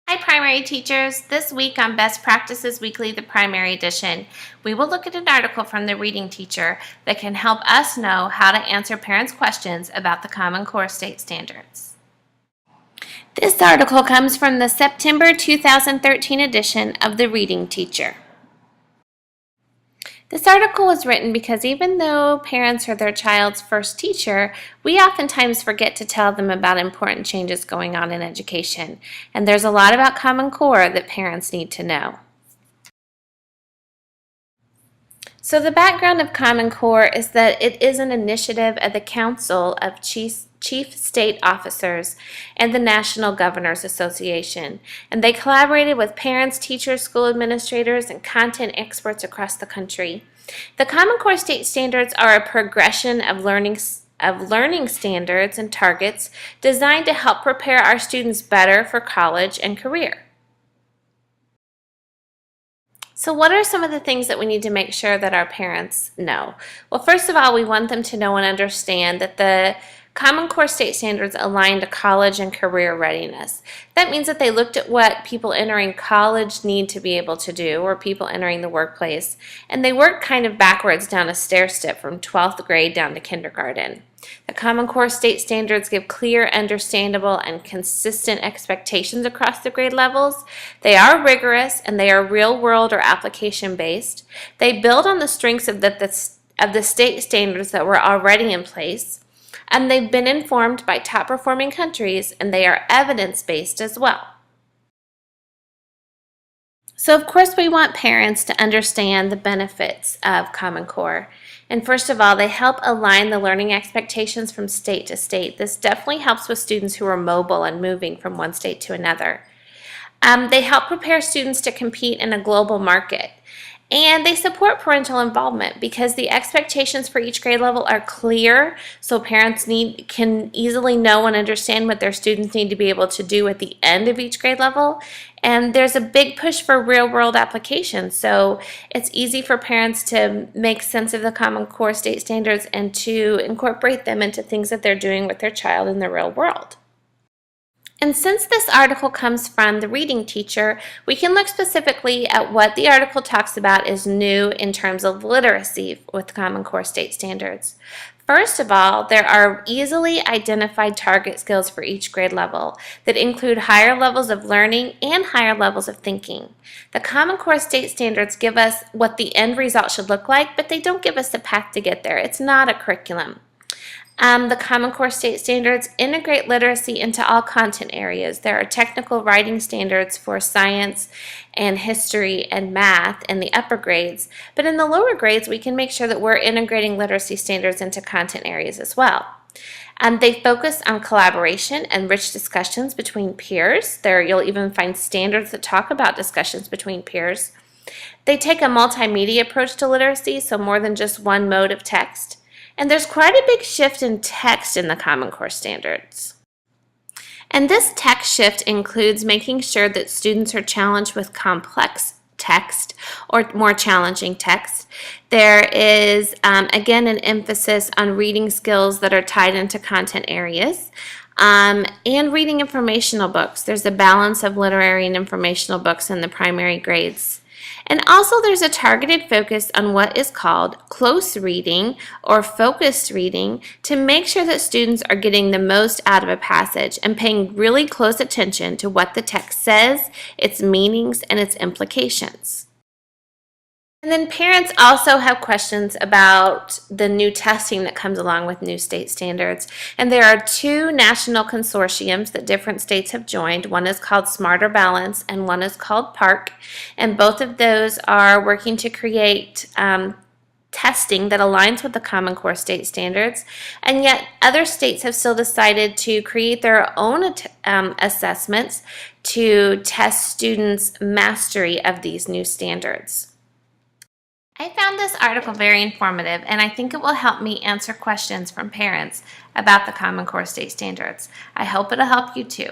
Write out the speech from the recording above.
Hi, primary teachers. This week on Best Practices Weekly, the primary edition, we will look at an article from the reading teacher that can help us know how to answer parents' questions about the Common Core state standards. This article comes from the September 2013 edition of the reading teacher. This article was written because even though parents are their child's first teacher, we oftentimes forget to tell them about important changes going on in education, and there's a lot about Common Core that parents need to know. So the background of Common Core is that it is an initiative of the Council of Chief State Officers and the National Governors Association, and they collaborated with parents, teachers, school administrators, and content experts across the country. The Common Core state standards are a progression of learning standards and targets designed to help prepare our students better for college and career. So what are some of the things that we need to make sure that our parents know? Well, first of all, we want them to know and understand that the Common Core state standards align to college and career readiness. That means that they looked at what people entering college need to be able to do, or people entering the workplace, and they worked kind of backwards down a stair step from 12th grade down to kindergarten. The Common Core state standards give clear, understandable, and consistent expectations across the grade levels. They are rigorous and they are real-world or application-based. They build on the strengths of the state standards that were already in place, and they've been informed by top-performing countries, and they are evidence-based as well. So of course we want parents to understand the benefits of Common Core. And first of all, they help align the learning expectations from state to state. This definitely helps with students who are mobile and moving from one state to another. They help prepare students to compete in a global market. And they support parental involvement because the expectations for each grade level are clear, so parents can easily know and understand what their students need to be able to do at the end of each grade level. And there's a big push for real-world applications, so it's easy for parents to make sense of the Common Core state standards and to incorporate them into things that they're doing with their child in the real world. And since this article comes from the reading teacher, we can look specifically at what the article talks about is new in terms of literacy with Common Core state standards. First of all, there are easily identified target skills for each grade level that include higher levels of learning and higher levels of thinking. The Common Core state standards give us what the end result should look like, but they don't give us the path to get there. It's not a curriculum. The Common Core state standards integrate literacy into all content areas. There are technical writing standards for science and history and math in the upper grades, but in the lower grades we can make sure that we're integrating literacy standards into content areas as well. They focus on collaboration and rich discussions between peers. You'll even find standards that talk about discussions between peers. They take a multimedia approach to literacy, so more than just one mode of text. And there's quite a big shift in text in the Common Core standards. And this text shift includes making sure that students are challenged with complex text or more challenging text. There is, again, an emphasis on reading skills that are tied into content areas. And reading informational books. There's a balance of literary and informational books in the primary grades. And also there's a targeted focus on what is called close reading or focused reading to make sure that students are getting the most out of a passage and paying really close attention to what the text says, its meanings, and its implications. And then parents also have questions about the new testing that comes along with new state standards. And there are two national consortiums that different states have joined. One is called Smarter Balance and one is called PARC. And both of those are working to create testing that aligns with the Common Core state standards. And yet other states have still decided to create their own assessments to test students' mastery of these new standards. I found this article very informative, and I think it will help me answer questions from parents about the Common Core state standards. I hope it'll help you too.